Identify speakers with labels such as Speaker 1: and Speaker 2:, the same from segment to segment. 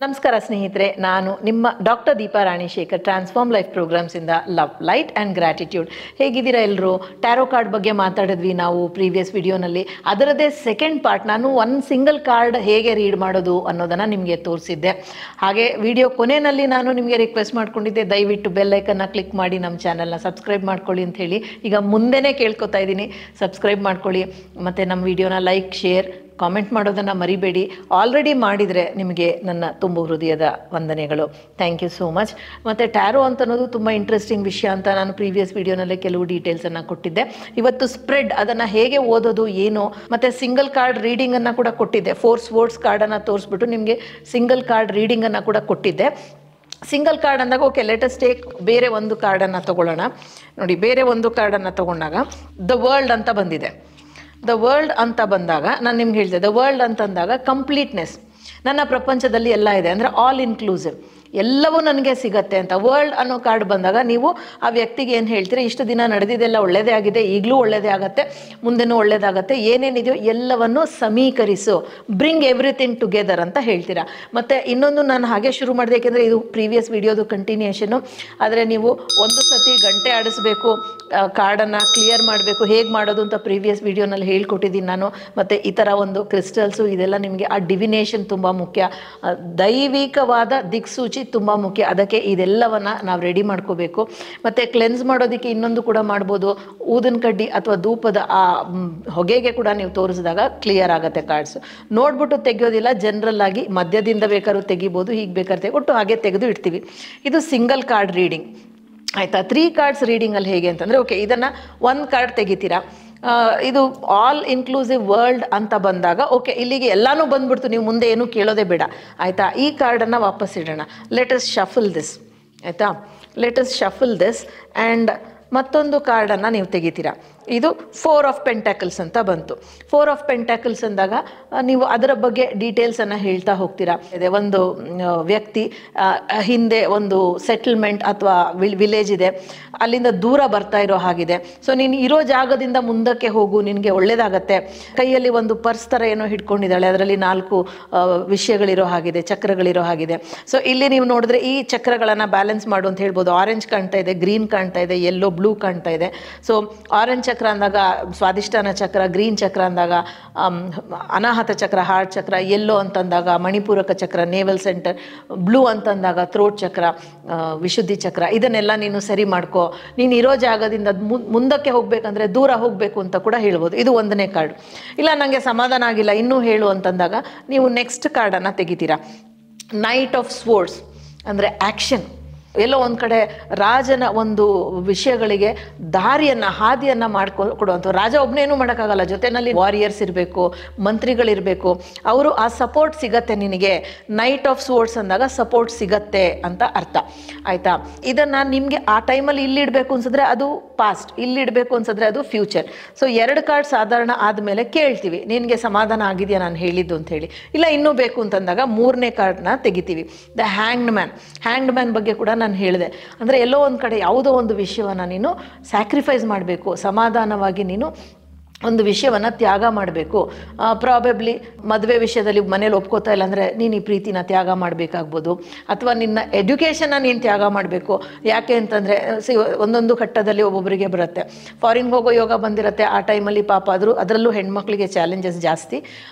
Speaker 1: ನಮಸ್ಕಾರ ಸ್ನೇಹಿತರೆ, ನಾನು ನಿಮ್ಮ ಡಾಕ್ಟರ್ ದೀಪಾ ರಾಣಿಶೇಖರ್, ಟ್ರಾನ್ಸ್ಫಾರ್ಮ್ ಲೈಫ್ ಪ್ರೋಗ್ರಾಮ್ಸಿಂದ ಲವ್, ಲೈಟ್ ಆ್ಯಂಡ್ ಗ್ರ್ಯಾಟಿಟ್ಯೂಡ್. ಹೇಗಿದ್ದೀರಾ ಎಲ್ಲರೂ? ಟ್ಯಾರೋ ಕಾರ್ಡ್ ಬಗ್ಗೆ ಮಾತಾಡಿದ್ವಿ ನಾವು ಪ್ರೀವಿಯಸ್ ವಿಡಿಯೋನಲ್ಲಿ. ಅದರದ್ದೇ ಸೆಕೆಂಡ್ ಪಾರ್ಟ್, ನಾನು ಒಂದು ಸಿಂಗಲ್ ಕಾರ್ಡ್ ಹೇಗೆ ರೀಡ್ ಮಾಡೋದು ಅನ್ನೋದನ್ನು ನಿಮಗೆ ತೋರಿಸಿದ್ದೆ. ಹಾಗೆ ವಿಡಿಯೋ ಕೊನೆಯಲ್ಲಿ ನಾನು ನಿಮಗೆ ರಿಕ್ವೆಸ್ಟ್ ಮಾಡ್ಕೊಂಡಿದ್ದೆ, ದಯವಿಟ್ಟು ಬೆಲ್ ಐಕನ್ನ ಕ್ಲಿಕ್ ಮಾಡಿ ನಮ್ಮ ಚಾನಲ್ನ ಸಬ್ಸ್ಕ್ರೈಬ್ ಮಾಡ್ಕೊಳ್ಳಿ ಅಂತ ಹೇಳಿ. ಈಗ ಮುಂದೆನೇ ಕೇಳ್ಕೊತಾ ಇದ್ದೀನಿ, ಸಬ್ಸ್ಕ್ರೈಬ್ ಮಾಡ್ಕೊಳ್ಳಿ ಮತ್ತು ನಮ್ಮ ವಿಡಿಯೋನ ಲೈಕ್, ಶೇರ್, ಕಾಮೆಂಟ್ ಮಾಡೋದನ್ನು ಮರಿಬೇಡಿ. ಆಲ್ರೆಡಿ ಮಾಡಿದರೆ ನಿಮಗೆ ನನ್ನ ತುಂಬ ಹೃದಯದ ವಂದನೆಗಳು. Thank you so much. ಮತ್ತು ಟ್ಯಾರೋ ಅಂತ ಅನ್ನೋದು ತುಂಬ ಇಂಟ್ರೆಸ್ಟಿಂಗ್ ವಿಷಯ ಅಂತ ನಾನು ಪ್ರೀವಿಯಸ್ ವಿಡಿಯೋನಲ್ಲೇ ಕೆಲವು ಡೀಟೇಲ್ಸನ್ನು ಕೊಟ್ಟಿದ್ದೆ. ಇವತ್ತು ಸ್ಪ್ರೆಡ್, ಅದನ್ನು ಹೇಗೆ ಓದೋದು ಏನು, ಮತ್ತು ಸಿಂಗಲ್ ಕಾರ್ಡ್ ರೀಡಿಂಗನ್ನು ಕೂಡ ಕೊಟ್ಟಿದ್ದೆ. 4 ಸ್ಪೋರ್ಟ್ಸ್ ಕಾರ್ಡನ್ನು ತೋರಿಸ್ಬಿಟ್ಟು ನಿಮಗೆ ಸಿಂಗಲ್ ಕಾರ್ಡ್ ರೀಡಿಂಗನ್ನು ಕೂಡ ಕೊಟ್ಟಿದ್ದೆ. ಸಿಂಗಲ್ ಕಾರ್ಡ್ ಅಂದಾಗ ಓಕೆ, ಲೆಟಸ್ ಟೇಕ್ ಬೇರೆ ಒಂದು ಕಾರ್ಡನ್ನು ತೊಗೊಳ್ಳೋಣ. ನೋಡಿ, ಬೇರೆ ಒಂದು ಕಾರ್ಡನ್ನು ತೊಗೊಂಡಾಗ ದ ವರ್ಲ್ಡ್ ಅಂತ ಬಂದಿದೆ. ದ ವರ್ಲ್ಡ್ ಅಂತ ಬಂದಾಗ ನಾನು ನಿಮ್ಗೆ ಹೇಳಿದೆ, ದ ವರ್ಲ್ಡ್ ಅಂತಂದಾಗ ಕಂಪ್ಲೀಟ್ನೆಸ್, ನನ್ನ ಪ್ರಪಂಚದಲ್ಲಿ ಎಲ್ಲ ಇದೆ ಅಂದರೆ ಆಲ್ ಇನ್ಕ್ಲೂಸಿವ್, ಎಲ್ಲವೂ ನನಗೆ ಸಿಗತ್ತೆ ಅಂತ. ವರ್ಲ್ಡ್ ಅನ್ನೋ ಕಾರ್ಡ್ ಬಂದಾಗ ನೀವು ಆ ವ್ಯಕ್ತಿಗೆ ಏನು ಹೇಳ್ತೀರಿ, ಇಷ್ಟು ದಿನ ನಡೆದಿದ್ದೆಲ್ಲ ಒಳ್ಳೆಯದೇ ಆಗಿದೆ, ಈಗಲೂ ಒಳ್ಳೆಯದೇ ಆಗುತ್ತೆ, ಮುಂದೆನೂ ಒಳ್ಳೆಯದಾಗತ್ತೆ, ಏನೇನಿದೆಯೋ ಎಲ್ಲವನ್ನು ಸಮೀಕರಿಸು, ಬ್ರಿಂಗ್ ಎವ್ರಿಥಿಂಗ್ ಟುಗೆದರ್ ಅಂತ ಹೇಳ್ತೀರಾ. ಮತ್ತು ಇನ್ನೊಂದು ನಾನು ಹಾಗೆ ಶುರು ಮಾಡಿದೆ, ಏಕೆಂದರೆ ಇದು ಪ್ರೀವಿಯಸ್ ವಿಡಿಯೋದು ಕಂಟಿನ್ಯೂಷನ್ನು. ಆದರೆ ನೀವು ಒಂದು ಸತಿ ಗಂಟೆ ಆಡಿಸ್ಬೇಕು, ಕಾರ್ಡನ್ನು ಕ್ಲಿಯರ್ ಮಾಡಬೇಕು, ಹೇಗೆ ಮಾಡೋದು ಅಂತ ಪ್ರೀವಿಯಸ್ ವಿಡಿಯೋನಲ್ಲಿ ಹೇಳ್ಕೊಟ್ಟಿದ್ದೀನಿ ನಾನು. ಮತ್ತು ಈ ಥರ ಒಂದು ಕ್ರಿಸ್ಟಲ್ಸು ಇದೆಲ್ಲ ನಿಮಗೆ ಆ ಡಿವಿನೇಷನ್ ತುಂಬ ಮುಖ್ಯ, ದೈವಿಕವಾದ ದಿಕ್ಸೂಚಿ ತುಂಬ ಮುಖ್ಯ. ಅದಕ್ಕೆ ಇದೆಲ್ಲವನ್ನು ನಾವು ರೆಡಿ ಮಾಡ್ಕೋಬೇಕು. ಮತ್ತು ಕ್ಲೆನ್ಸ್ ಮಾಡೋದಕ್ಕೆ ಇನ್ನೊಂದು ಕೂಡ ಮಾಡ್ಬೋದು, ಊದಿನ ಕಡ್ಡಿ ಅಥವಾ ಧೂಪದ ಆ ಹೊಗೆಗೆ ಕೂಡ ನೀವು ತೋರಿಸಿದಾಗ ಕ್ಲಿಯರ್ ಆಗುತ್ತೆ ಕಾರ್ಡ್ಸ್. ನೋಡ್ಬಿಟ್ಟು ತೆಗೆಯೋದಿಲ್ಲ, ಜನರಲ್ ಆಗಿ ಮಧ್ಯದಿಂದ ಬೇಕಾದ್ರೂ ತೆಗಿಬೋದು, ಹೀಗೆ ಬೇಕಾದ್ರೆ ಒಟ್ಟು ಹಾಗೆ ತೆಗೆದು ಇಡ್ತೀವಿ. ಇದು ಸಿಂಗಲ್ ಕಾರ್ಡ್ ರೀಡಿಂಗ್ ಆಯಿತಾ. 3 ಕಾರ್ಡ್ಸ್ ರೀಡಿಂಗಲ್ಲಿ ಹೇಗೆ ಅಂತಂದರೆ, ಓಕೆ, ಇದನ್ನು 1 ಕಾರ್ಡ್ ತೆಗಿತೀರಾ. ಇದು ಆಲ್ ಇನ್ಕ್ಲೂಸಿವ್ ವರ್ಲ್ಡ್ ಅಂತ ಬಂದಾಗ ಓಕೆ, ಇಲ್ಲಿಗೆ ಎಲ್ಲನೂ ಬಂದ್ಬಿಡ್ತು, ನೀವು ಮುಂದೆ ಏನೂ ಕೇಳೋದೇ ಬೇಡ ಆಯಿತಾ. ಈ ಕಾರ್ಡನ್ನು ವಾಪಸ್ ಇಡೋಣ. ಲೆಟ್ ಅಸ್ ಶಫಲ್ ದಿಸ್ ಆಯಿತಾ. Let us shuffle this and ಮತ್ತೊಂದು ಕಾರ್ಡನ್ನು ನೀವು ತೆಗಿತೀರಾ. ಇದು 4 ಆಫ್ ಪೆಂಟ್ಯಾಕಲ್ಸ್ ಅಂತ ಬಂತು. 4 ಆಫ್ ಪೆಂಟ್ಯಾಕಲ್ಸ್ ಅಂದಾಗ ನೀವು ಅದರ ಬಗ್ಗೆ ಡೀಟೇಲ್ಸನ್ನು ಹೇಳ್ತಾ ಹೋಗ್ತೀರಾ. ಇದೆ ಒಂದು ವ್ಯಕ್ತಿ ಹಿಂದೆ ಒಂದು ಸೆಟಲ್ಮೆಂಟ್ ಅಥವಾ ವಿಲೇಜ್ ಇದೆ, ಅಲ್ಲಿಂದ ದೂರ ಬರ್ತಾ ಇರೋ ಹಾಗಿದೆ. ಸೊ ನೀನು ಇರೋ ಜಾಗದಿಂದ ಮುಂದಕ್ಕೆ ಹೋಗು, ನಿನಗೆ ಒಳ್ಳೇದಾಗತ್ತೆ. ಕೈಯಲ್ಲಿ ಒಂದು ಪರ್ಸ್ ಥರ ಏನೋ ಹಿಡ್ಕೊಂಡಿದ್ದಾಳೆ, ಅದರಲ್ಲಿ 4 ವಿಷಯಗಳಿರೋ ಹಾಗಿದೆ, ಚಕ್ರಗಳಿರೋ ಹಾಗಿದೆ. ಸೊ ಇಲ್ಲಿ ನೀವು ನೋಡಿದ್ರೆ ಈ ಚಕ್ರಗಳನ್ನು ಬ್ಯಾಲೆನ್ಸ್ ಮಾಡು ಅಂತ ಹೇಳ್ಬೋದು. ಆರೆಂಜ್ ಕಾಣ್ತಾ ಇದೆ, ಗ್ರೀನ್ ಕಾಣ್ತಾ ಇದೆ, ಯೆಲ್ಲೋ, ಬ್ಲೂ ಕಾಣ್ತಾ ಇದೆ. ಸೊ ಆರೆಂಜ್ ಚಕ್ರ ಅಂದಾಗ ಸ್ವಾದಿಷ್ಟಾನ ಚಕ್ರ, ಗ್ರೀನ್ ಚಕ್ರ ಅಂದಾಗ ಅನಾಹತ ಚಕ್ರ, ಹಾರ್ಟ್ ಚಕ್ರ, ಯೆಲ್ಲೋ ಅಂತಂದಾಗ ಮಣಿಪೂರಕ ಚಕ್ರ, ನೇವಲ್ ಸೆಂಟರ್, ಬ್ಲೂ ಅಂತಂದಾಗ ಥ್ರೋಟ್ ಚಕ್ರ, ವಿಶುದ್ಧಿ ಚಕ್ರ. ಇದನ್ನೆಲ್ಲ ನೀನು ಸರಿ ಮಾಡ್ಕೋ, ನೀನು ಇರೋ ಜಾಗದಿಂದ ಮುಂದಕ್ಕೆ ಹೋಗಬೇಕಂದ್ರೆ ದೂರ ಹೋಗಬೇಕು ಅಂತ ಕೂಡ ಹೇಳ್ಬೋದು. ಇದು 1ನೇ ಕಾರ್ಡ್. ಇಲ್ಲ, ನನಗೆ ಸಮಾಧಾನ ಆಗಿಲ್ಲ, ಇನ್ನೂ ಹೇಳು ಅಂತಂದಾಗ ನೀವು ನೆಕ್ಸ್ಟ್ ಕಾರ್ಡನ್ನು ತೆಗಿತೀರಾ. ನೈಟ್ ಆಫ್ ಸ್ವೋರ್ಡ್ಸ್ ಅಂದರೆ ಆ್ಯಕ್ಷನ್. ಎಲ್ಲೋ ಒಂದು ಕಡೆ ರಾಜನ ಒಂದು ವಿಷಯಗಳಿಗೆ ದಾರಿಯನ್ನು, ಹಾದಿಯನ್ನು ಕೊಡುವಂಥ ರಾಜ ಒಬ್ಬನೇನು ಮಾಡೋಕ್ಕಾಗಲ್ಲ, ಜೊತೆಯಲ್ಲಿ ವಾರಿಯರ್ಸ್ ಇರಬೇಕು, ಮಂತ್ರಿಗಳಿರಬೇಕು, ಅವರು ಆ ಸಪೋರ್ಟ್ ಸಿಗತ್ತೆ ನಿನಗೆ. ನೈಟ್ ಆಫ್ ಸ್ವೋರ್ಡ್ಸ್ ಅಂದಾಗ ಸಪೋರ್ಟ್ ಸಿಗತ್ತೆ ಅಂತ ಅರ್ಥ ಆಯಿತಾ. ಇದನ್ನು ನಿಮಗೆ ಆ ಟೈಮಲ್ಲಿ ಇಲ್ಲಿಡಬೇಕು ಅನ್ಸಿದ್ರೆ ಅದು ಪಾಸ್ಟ್, ಇಲ್ಲಿಡಬೇಕು ಅನ್ಸಿದ್ರೆ ಅದು ಫ್ಯೂಚರ್. ಸೊ 2 ಕಾರ್ಡ್ ಸಾಧಾರಣ ಆದಮೇಲೆ ಕೇಳ್ತೀವಿ, ನಿನಗೆ ಸಮಾಧಾನ ಆಗಿದೆಯಾ ನಾನು ಹೇಳಿದ್ದು ಅಂತ ಹೇಳಿ. ಇಲ್ಲ ಇನ್ನೂ ಬೇಕು ಅಂತಂದಾಗ 3ನೇ ಕಾರ್ಡ್ನ ತೆಗಿತೀವಿ, the hanged man. Hanged man ಬಗ್ಗೆ ಕೂಡ ನಾನು ಹೇಳಿದೆ. ಅಂದರೆ ಎಲ್ಲೋ ಒಂದು ಕಡೆ ಯಾವುದೋ ಒಂದು ವಿಷಯವನ್ನು ನೀನು ಸ್ಯಾಕ್ರಿಫೈಸ್ ಮಾಡಬೇಕು, ಸಮಾಧಾನವಾಗಿ ನೀನು ಒಂದು ವಿಷಯವನ್ನು ತ್ಯಾಗ ಮಾಡಬೇಕು. ಪ್ರಾಬಬ್ಲಿ ಮದುವೆ ವಿಷಯದಲ್ಲಿ ಮನೇಲಿ ಒಪ್ಕೋತಾ ಇಲ್ಲ ಅಂದರೆ ನೀನು ಈ ಪ್ರೀತಿನ ತ್ಯಾಗ ಮಾಡಬೇಕಾಗ್ಬೋದು, ಅಥವಾ ನಿನ್ನ ಎಡ್ಯುಕೇಷನ್ನ ನೀನು ತ್ಯಾಗ ಮಾಡಬೇಕು. ಯಾಕೆ ಅಂತಂದರೆ ಒಂದೊಂದು ಘಟ್ಟದಲ್ಲಿ ಒಬ್ಬೊಬ್ಬರಿಗೆ ಬರುತ್ತೆ, ಫಾರಿನ್ಗೆ ಹೋಗೋ ಯೋಗ ಬಂದಿರುತ್ತೆ, ಆ ಟೈಮಲ್ಲಿ ಪಾಪ ಅದರಲ್ಲೂ ಹೆಣ್ಮಕ್ಳಿಗೆ ಚಾಲೆಂಜಸ್ ಜಾಸ್ತಿ,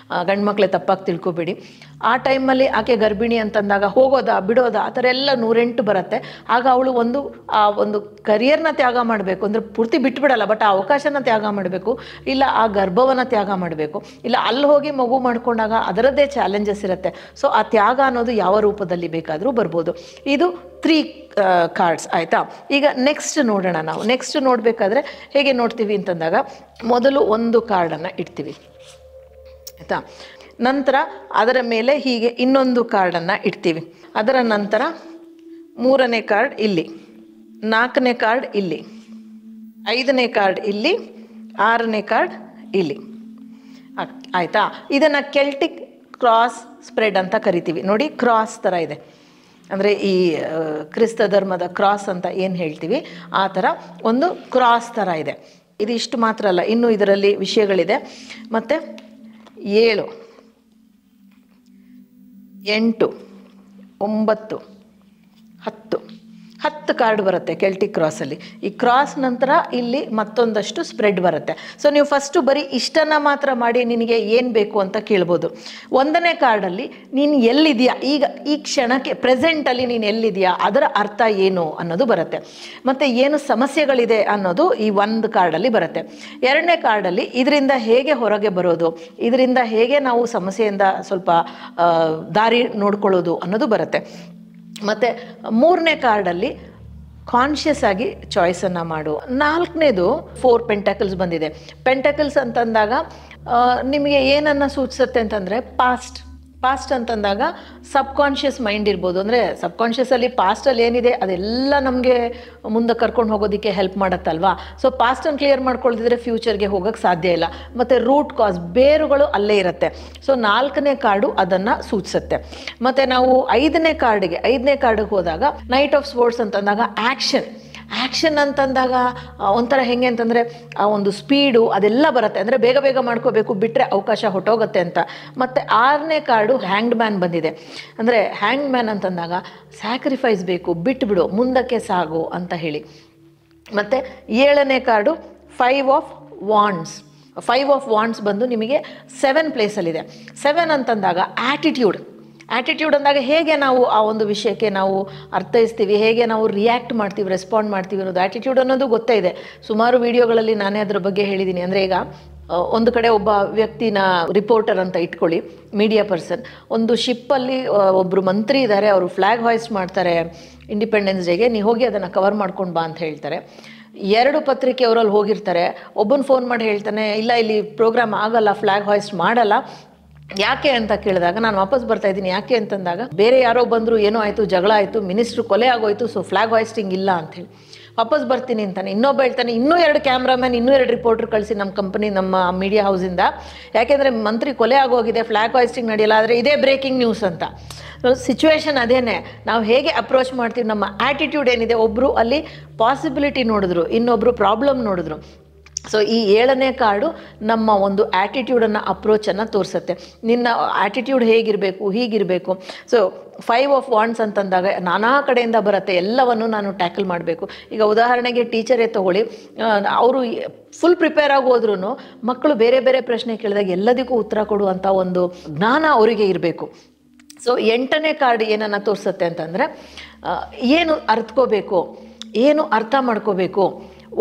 Speaker 1: ಗಂಡು ಮಕ್ಕಳೇ ತಪ್ಪಾಗಿ ತಿಳ್ಕೊಬೇಡಿ. ಆ ಟೈಮಲ್ಲಿ ಆಕೆ ಗರ್ಭಿಣಿ ಅಂತಂದಾಗ ಹೋಗೋದಾ ಬಿಡೋದಾ ಆ ಥರ ಎಲ್ಲ 108 ಬರುತ್ತೆ. ಆಗ ಅವಳು ಆ ಒಂದು ಕರಿಯರ್ನ ತ್ಯಾಗ ಮಾಡಬೇಕು ಅಂದರೆ ಪೂರ್ತಿ ಬಿಟ್ಬಿಡಲ್ಲ, ಬಟ್ ಆ ಅವಕಾಶನ ತ್ಯಾಗ ಮಾಡಬೇಕು, ಇಲ್ಲ ಆ ಗರ್ಭವನ್ನು ತ್ಯಾಗ ಮಾಡಬೇಕು, ಇಲ್ಲ ಅಲ್ಲಿ ಹೋಗಿ ಮಗು ಮಾಡ್ಕೊಂಡಾಗ ಅದರದ್ದೇ ಚಾಲೆಂಜಸ್ ಇರುತ್ತೆ. ಸೊ ಆ ತ್ಯಾಗ ಅನ್ನೋದು ಯಾವ ರೂಪದಲ್ಲಿ ಬೇಕಾದರೂ ಬರ್ಬೋದು. ಇದು 3 ಕಾರ್ಡ್ಸ್ ಆಯಿತಾ. ಈಗ ನೆಕ್ಸ್ಟ್ ನೋಡೋಣ. ನಾವು ನೆಕ್ಸ್ಟ್ ನೋಡಬೇಕಾದ್ರೆ ಹೇಗೆ ನೋಡ್ತೀವಿ ಅಂತಂದಾಗ ಮೊದಲು ಒಂದು ಕಾರ್ಡನ್ನು ಇಡ್ತೀವಿ ಆಯಿತಾ. ನಂತರ ಅದರ ಮೇಲೆ ಹೀಗೆ ಇನ್ನೊಂದು ಕಾರ್ಡನ್ನು ಇಡ್ತೀವಿ. ಅದರ ನಂತರ 3ನೇ ಕಾರ್ಡ್ ಇಲ್ಲಿ, 4ನೇ ಕಾರ್ಡ್ ಇಲ್ಲಿ, 5ನೇ ಕಾರ್ಡ್ ಇಲ್ಲಿ, 6ನೇ ಕಾರ್ಡ್ ಇಲ್ಲಿ ಆಯಿತಾ. ಇದನ್ನು ಕೆಲ್ಟಿಕ್ ಕ್ರಾಸ್ ಸ್ಪ್ರೆಡ್ ಅಂತ ಕರಿತೀವಿ. ನೋಡಿ, ಕ್ರಾಸ್ ಥರ ಇದೆ, ಅಂದರೆ ಈ ಕ್ರಿಸ್ತ ಧರ್ಮದ ಕ್ರಾಸ್ ಅಂತ ಏನು ಹೇಳ್ತೀವಿ ಆ ಥರ ಒಂದು ಕ್ರಾಸ್ ಥರ ಇದೆ. ಇದು ಇಷ್ಟು ಮಾತ್ರ ಅಲ್ಲ, ಇನ್ನೂ ಇದರಲ್ಲಿ ವಿಷಯಗಳಿದೆ. ಮತ್ತು 7, 8, 9 10 ಕಾರ್ಡ್ ಬರುತ್ತೆ ಕೆಲ್ಟಿಕ್ ಕ್ರಾಸಲ್ಲಿ. ಈ ಕ್ರಾಸ್ ನಂತರ ಇಲ್ಲಿ ಮತ್ತೊಂದಷ್ಟು ಸ್ಪ್ರೆಡ್ ಬರುತ್ತೆ. ಸೊ ನೀವು ಫಸ್ಟು ಬರೀ ಇಷ್ಟನ್ನು ಮಾತ್ರ ಮಾಡಿ ನಿನಗೆ ಏನು ಬೇಕು ಅಂತ ಕೇಳ್ಬೋದು. 1ನೇ ಕಾರ್ಡಲ್ಲಿ ನೀನು ಎಲ್ಲಿದೆಯಾ, ಈಗ ಈ ಕ್ಷಣಕ್ಕೆ ಪ್ರೆಸೆಂಟಲ್ಲಿ ನೀನು ಎಲ್ಲಿದೆಯಾ, ಅದರ ಅರ್ಥ ಏನು ಅನ್ನೋದು ಬರುತ್ತೆ. ಮತ್ತು ಏನು ಸಮಸ್ಯೆಗಳಿದೆ ಅನ್ನೋದು ಈ 1 ಕಾರ್ಡಲ್ಲಿ ಬರುತ್ತೆ. 2ನೇ ಕಾರ್ಡಲ್ಲಿ ಇದರಿಂದ ಹೇಗೆ ಹೊರಗೆ ಬರೋದು, ಇದರಿಂದ ಹೇಗೆ ನಾವು ಸಮಸ್ಯೆಯಿಂದ ಸ್ವಲ್ಪ ದಾರಿ ನೋಡ್ಕೊಳ್ಳೋದು ಅನ್ನೋದು ಬರುತ್ತೆ. ಮತ್ತು 3ನೇ ಕಾರ್ಡಲ್ಲಿ ಕಾನ್ಷಿಯಸ್ ಆಗಿ ಚಾಯ್ಸನ್ನು ಮಾಡು. 4ನೇದು 4 ಪೆಂಟಕಲ್ಸ್ ಬಂದಿದೆ. ಪೆಂಟಕಲ್ಸ್ ಅಂತಂದಾಗ ನಿಮಗೆ ಏನನ್ನು ಸೂಚಿಸುತ್ತೆ ಅಂತಂದರೆ ಪಾಸ್ಟ್ ಅಂತಂದಾಗ ಸಬ್ಕಾನ್ಷಿಯಸ್ ಮೈಂಡ್ ಇರ್ಬೋದು. ಅಂದರೆ ಸಬ್ಕಾನ್ಷಿಯಸಲ್ಲಿ ಪಾಸ್ಟಲ್ಲಿ ಏನಿದೆ ಅದೆಲ್ಲ ನಮಗೆ ಮುಂದೆ ಕರ್ಕೊಂಡು ಹೋಗೋದಕ್ಕೆ ಹೆಲ್ಪ್ ಮಾಡುತ್ತಲ್ವಾ. ಸೊ ಪಾಸ್ಟನ್ನು ಕ್ಲಿಯರ್ ಮಾಡ್ಕೊಳ್ತಿದ್ರೆ ಫ್ಯೂಚರ್ಗೆ ಹೋಗೋಕ್ಕೆ ಸಾಧ್ಯ ಇಲ್ಲ. ಮತ್ತು ರೂಟ್ ಕಾಸ್ ಬೇರುಗಳು ಅಲ್ಲೇ ಇರುತ್ತೆ. ಸೊ 4ನೇ ಕಾರ್ಡು ಅದನ್ನು ಸೂಚಿಸುತ್ತೆ. ಮತ್ತು ನಾವು 5ನೇ ಕಾರ್ಡಿಗೆ ಹೋದಾಗ ನೈಟ್ ಆಫ್ ಸ್ವೋರ್ಡ್ಸ್ ಅಂತಂದಾಗ ಆ್ಯಕ್ಷನ್ ಅಂತಂದಾಗ ಒಂಥರ ಹೆಂಗೆ ಅಂತಂದರೆ ಆ ಒಂದು ಸ್ಪೀಡು ಅದೆಲ್ಲ ಬರುತ್ತೆ. ಅಂದರೆ ಬೇಗ ಬೇಗ ಮಾಡ್ಕೋಬೇಕು, ಬಿಟ್ಟರೆ ಅವಕಾಶ ಹೊಟ್ಟೋಗುತ್ತೆ ಅಂತ. ಮತ್ತು 6ನೇ ಕಾರ್ಡು ಹ್ಯಾಂಗ್ಡ್ ಮ್ಯಾನ್ ಬಂದಿದೆ. ಅಂದರೆ ಹ್ಯಾಂಗ್ಡ್ ಮ್ಯಾನ್ ಅಂತಂದಾಗ ಸ್ಯಾಕ್ರಿಫೈಸ್ ಬೇಕು, ಬಿಟ್ಟುಬಿಡು, ಮುಂದಕ್ಕೆ ಸಾಗು ಅಂತ ಹೇಳಿ. ಮತ್ತು 7ನೇ ಕಾರ್ಡು 5 ಆಫ್ ವಾಂಡ್ಸ್ ಬಂದು ನಿಮಗೆ 7 ಪ್ಲೇಸಲ್ಲಿದೆ. 7 ಅಂತಂದಾಗ ಆ್ಯಟಿಟ್ಯೂಡ್ ಅಂದಾಗ ಹೇಗೆ ನಾವು ಆ ಒಂದು ವಿಷಯಕ್ಕೆ ನಾವು ಅರ್ಥೈಸ್ತೀವಿ, ಹೇಗೆ ನಾವು ರಿಯಾಕ್ಟ್ ಮಾಡ್ತೀವಿ, ರೆಸ್ಪಾಂಡ್ ಮಾಡ್ತೀವಿ ಅನ್ನೋದು ಆ್ಯಟಿಟ್ಯೂಡ್ ಅನ್ನೋದು ಗೊತ್ತೇ ಇದೆ. ಸುಮಾರು ವಿಡಿಯೋಗಳಲ್ಲಿ ನಾನೇ ಅದ್ರ ಬಗ್ಗೆ ಹೇಳಿದ್ದೀನಿ. ಅಂದರೆ ಈಗ ಒಂದು ಕಡೆ ಒಬ್ಬ ವ್ಯಕ್ತಿನ ರಿಪೋರ್ಟರ್ ಅಂತ ಇಟ್ಕೊಳ್ಳಿ, ಮೀಡಿಯಾ ಪರ್ಸನ್. ಒಂದು ಶಿಪ್ಪಲ್ಲಿ ಒಬ್ಬರು ಮಂತ್ರಿ ಇದ್ದಾರೆ, ಅವರು ಫ್ಲ್ಯಾಗ್ ಹಾಯ್ಸ್ಟ್ ಮಾಡ್ತಾರೆ ಇಂಡಿಪೆಂಡೆನ್ಸ್ ಡೇಗೆ, ನೀವು ಹೋಗಿ ಅದನ್ನು ಕವರ್ ಮಾಡ್ಕೊಂಡು ಬಾ ಅಂತ ಹೇಳ್ತಾರೆ. 2 ಪತ್ರಿಕೆಯವರಲ್ಲಿ ಹೋಗಿರ್ತಾರೆ. ಒಬ್ಬನ ಫೋನ್ ಮಾಡಿ ಹೇಳ್ತಾನೆ, ಇಲ್ಲ ಇಲ್ಲಿ ಪ್ರೋಗ್ರಾಮ್ ಆಗಲ್ಲ, ಫ್ಲ್ಯಾಗ್ ಹಾಯ್ಸ್ಟ್ ಮಾಡಲ್ಲ. ಯಾಕೆ ಅಂತ ಕೇಳಿದಾಗ ನಾನು ವಾಪಸ್ ಬರ್ತಾ ಇದ್ದೀನಿ. ಯಾಕೆ ಅಂತಂದಾಗ ಬೇರೆ ಯಾರೋ ಬಂದರು, ಏನೋ ಆಯಿತು, ಜಗಳ ಆಯಿತು, ಮಿನಿಸ್ಟ್ರು ಕೊಲೆ ಆಗೋಯ್ತು, ಸೊ ಫ್ಲ್ಯಾಗ್ ಹಾಯ್ಸ್ಟಿಂಗ್ ಇಲ್ಲ ಅಂಥೇಳಿ ವಾಪಸ್ ಬರ್ತೀನಿ ಅಂತಾನೆ. ಇನ್ನೊಬ್ಬ ಹೇಳ್ತಾನೆ, ಇನ್ನೂ 2 ಕ್ಯಾಮ್ರಾಮನ್, ಇನ್ನೂ 2 ರಿಪೋರ್ಟರ್ ಕಳಿಸಿ ನಮ್ಮ ಕಂಪನಿ, ನಮ್ಮ ಮೀಡಿಯಾ ಹೌಸಿಂದ, ಯಾಕೆಂದರೆ ಮಂತ್ರಿ ಕೊಲೆ ಆಗೋಗಿದೆ, ಫ್ಲ್ಯಾಗ್ ಹಾಯ್ಸ್ಟಿಂಗ್ ನಡೆಯಲ್ಲ, ಆದರೆ ಇದೇ ಬ್ರೇಕಿಂಗ್ ನ್ಯೂಸ್ ಅಂತ. ಸಿಚುವೇಶನ್ ಅದೇನೆ, ನಾವು ಹೇಗೆ ಅಪ್ರೋಚ್ ಮಾಡ್ತೀವಿ, ನಮ್ಮ ಆ್ಯಟಿಟ್ಯೂಡ್ ಏನಿದೆ. ಒಬ್ಬರು ಅಲ್ಲಿ ಪಾಸಿಬಿಲಿಟಿ ನೋಡಿದ್ರು, ಇನ್ನೊಬ್ಬರು ಪ್ರಾಬ್ಲಮ್ ನೋಡಿದ್ರು. ಸೊ ಈ 7ನೇ ಕಾರ್ಡು ನಮ್ಮ ಒಂದು ಆ್ಯಟಿಟ್ಯೂಡನ್ನು, ಅಪ್ರೋಚನ್ನು ತೋರಿಸುತ್ತೆ. ನಿನ್ನ ಆ್ಯಟಿಟ್ಯೂಡ್ ಹೇಗಿರಬೇಕು, ಹೀಗಿರಬೇಕು. ಸೊ 5 ಆಫ್ ವಾಂಡ್ಸ್ ಅಂತಂದಾಗ ನಾನಾ ಕಡೆಯಿಂದ ಬರುತ್ತೆ, ಎಲ್ಲವನ್ನು ನಾನು ಟ್ಯಾಕಲ್ ಮಾಡಬೇಕು. ಈಗ ಉದಾಹರಣೆಗೆ ಟೀಚರೇ ತೊಗೊಳ್ಳಿ, ಅವರು ಫುಲ್ ಪ್ರಿಪೇರ್ ಆಗಿ ಹೋದ್ರೂ ಮಕ್ಕಳು ಬೇರೆ ಬೇರೆ ಪ್ರಶ್ನೆ ಕೇಳಿದಾಗ ಎಲ್ಲದಕ್ಕೂ ಉತ್ತರ ಕೊಡುವಂಥ ಒಂದು ಜ್ಞಾನ ಅವರಿಗೆ ಇರಬೇಕು. ಸೊ 8ನೇ ಕಾರ್ಡ್ ಏನನ್ನು ತೋರಿಸುತ್ತೆ ಅಂತಂದರೆ ಏನು ಅರ್ಥಕೋಬೇಕು, ಏನು ಅರ್ಥ ಮಾಡ್ಕೋಬೇಕು,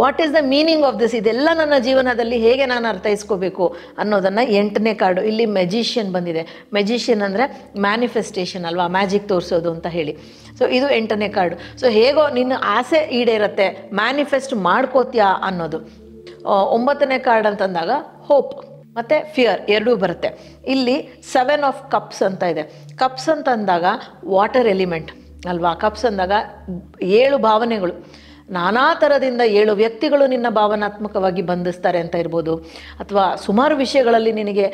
Speaker 1: what is the meaning of this, ಇದೆಲ್ಲ ನನ್ನ ಜೀವನದಲ್ಲಿ ಹೇಗೆ ನಾನು ಅರ್ಥೈಸ್ಕೋಬೇಕು ಅನ್ನೋದನ್ನು 8ನೇ ಕಾರ್ಡು. ಇಲ್ಲಿ ಮೆಜಿಷಿಯನ್ ಬಂದಿದೆ. ಮೆಜಿಷಿಯನ್ ಅಂದರೆ ಮ್ಯಾನಿಫೆಸ್ಟೇಷನ್ ಅಲ್ವಾ, ಮ್ಯಾಜಿಕ್ ತೋರಿಸೋದು ಅಂತ ಹೇಳಿ. ಸೊ ಇದು 8ನೇ ಕಾರ್ಡು. ಸೊ ಹೇಗೋ ನಿನ್ನ ಆಸೆ ಈಡೇರುತ್ತೆ, ಮ್ಯಾನಿಫೆಸ್ಟ್ ಮಾಡ್ಕೋತ್ಯಾ ಅನ್ನೋದು. 9ನೇ ಕಾರ್ಡ್ ಅಂತಂದಾಗ ಹೋಪ್ ಮತ್ತು ಫಿಯರ್ ಎರಡೂ ಬರುತ್ತೆ. ಇಲ್ಲಿ 7 ಆಫ್ ಕಪ್ಸ್ ಅಂತ ಇದೆ. ಕಪ್ಸ್ ಅಂತಂದಾಗ ವಾಟರ್ ಎಲಿಮೆಂಟ್ ಅಲ್ವಾ. ಕಪ್ಸ್ ಅಂದಾಗ 7 ಭಾವನೆಗಳು, ನಾನಾ ಥರದಿಂದ 7 ವ್ಯಕ್ತಿಗಳು ನಿನ್ನ ಭಾವನಾತ್ಮಕವಾಗಿ ಬಂಧಿಸ್ತಾರೆ ಅಂತ ಇರ್ಬೋದು, ಅಥವಾ ಸುಮಾರು ವಿಷಯಗಳಲ್ಲಿ ನಿನಗೆ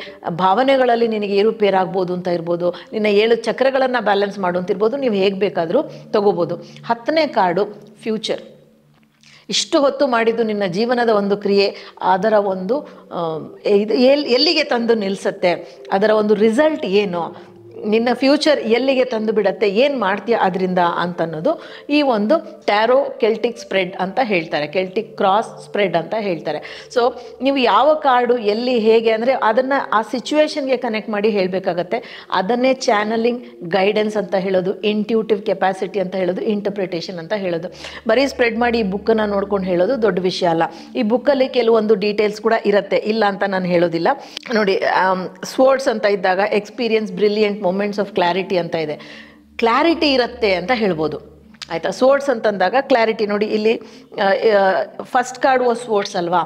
Speaker 1: ಭಾವನೆಗಳಲ್ಲಿ ನಿನಗೆ ಏರುಪೇರಾಗ್ಬೋದು ಅಂತ ಇರ್ಬೋದು, ನಿನ್ನ 7 ಚಕ್ರಗಳನ್ನು ಬ್ಯಾಲೆನ್ಸ್ ಮಾಡು ಅಂತ ಇರ್ಬೋದು. ನೀವು ಹೇಗೆ ಬೇಕಾದರೂ ತಗೋಬೋದು. 10ನೇ ಕಾರ್ಡು ಫ್ಯೂಚರ್. ಇಷ್ಟು ಹೊತ್ತು ಮಾಡಿದ್ದು ನಿನ್ನ ಜೀವನದ ಒಂದು ಕ್ರಿಯೆ, ಅದರ ಒಂದು ಎಲ್ಲಿಗೆ ತಂದು ನಿಲ್ಲಿಸುತ್ತೆ, ಅದರ ಒಂದು ರಿಸಲ್ಟ್ ಏನು, ನಿನ್ನ ಫ್ಯೂಚರ್ ಎಲ್ಲಿಗೆ ತಂದು ಬಿಡತ್ತೆ, ಏನು ಮಾಡ್ತೀಯ ಅದರಿಂದ ಅಂತನ್ನೋದು ಈ ಒಂದು ಟ್ಯಾರೋ ಕೆಲ್ಟಿಕ್ ಸ್ಪ್ರೆಡ್ ಅಂತ ಹೇಳ್ತಾರೆ, ಕೆಲ್ಟಿಕ್ ಕ್ರಾಸ್ ಸ್ಪ್ರೆಡ್ ಅಂತ ಹೇಳ್ತಾರೆ. ಸೊ ನೀವು ಯಾವ ಕಾರ್ಡು ಎಲ್ಲಿ ಹೇಗೆ ಅಂದರೆ ಅದನ್ನು ಆ ಸಿಚುವೇಶನ್ಗೆ ಕನೆಕ್ಟ್ ಮಾಡಿ ಹೇಳಬೇಕಾಗತ್ತೆ. ಅದನ್ನೇ ಚಾನಲಿಂಗ್ ಗೈಡೆನ್ಸ್ ಅಂತ ಹೇಳೋದು, ಇಂಟ್ಯೂಟಿವ್ ಕೆಪಾಸಿಟಿ ಅಂತ ಹೇಳೋದು, ಇಂಟರ್ಪ್ರಿಟೇಷನ್ ಅಂತ ಹೇಳೋದು. ಬರೀ ಸ್ಪ್ರೆಡ್ ಮಾಡಿ ಈ ಬುಕ್ಕನ್ನು ನೋಡ್ಕೊಂಡು ಹೇಳೋದು ದೊಡ್ಡ ವಿಷಯ ಅಲ್ಲ. ಈ ಬುಕ್ಕಲ್ಲಿ ಕೆಲವೊಂದು ಡೀಟೇಲ್ಸ್ ಕೂಡ ಇರುತ್ತೆ, ಇಲ್ಲ ಅಂತ ನಾನು ಹೇಳೋದಿಲ್ಲ. ನೋಡಿ, ಸ್ವೋರ್ಡ್ಸ್ ಅಂತ ಇದ್ದಾಗ experience, brilliant, moments of clarity ಅಂತ ಇದೆ. ಕ್ಲಾರಿಟಿ ಇರುತ್ತೆ ಅಂತ ಹೇಳ್ಬೋದು, ಆಯಿತಾ. ಸ್ವೋರ್ಡ್ಸ್ ಅಂತಂದಾಗ ಕ್ಲಾರಿಟಿ. ನೋಡಿ ಇಲ್ಲಿ ಫಸ್ಟ್ ಕಾರ್ಡ್ ವಾಸ್ ಸ್ವೋರ್ಡ್ಸ್ ಅಲ್ವಾ.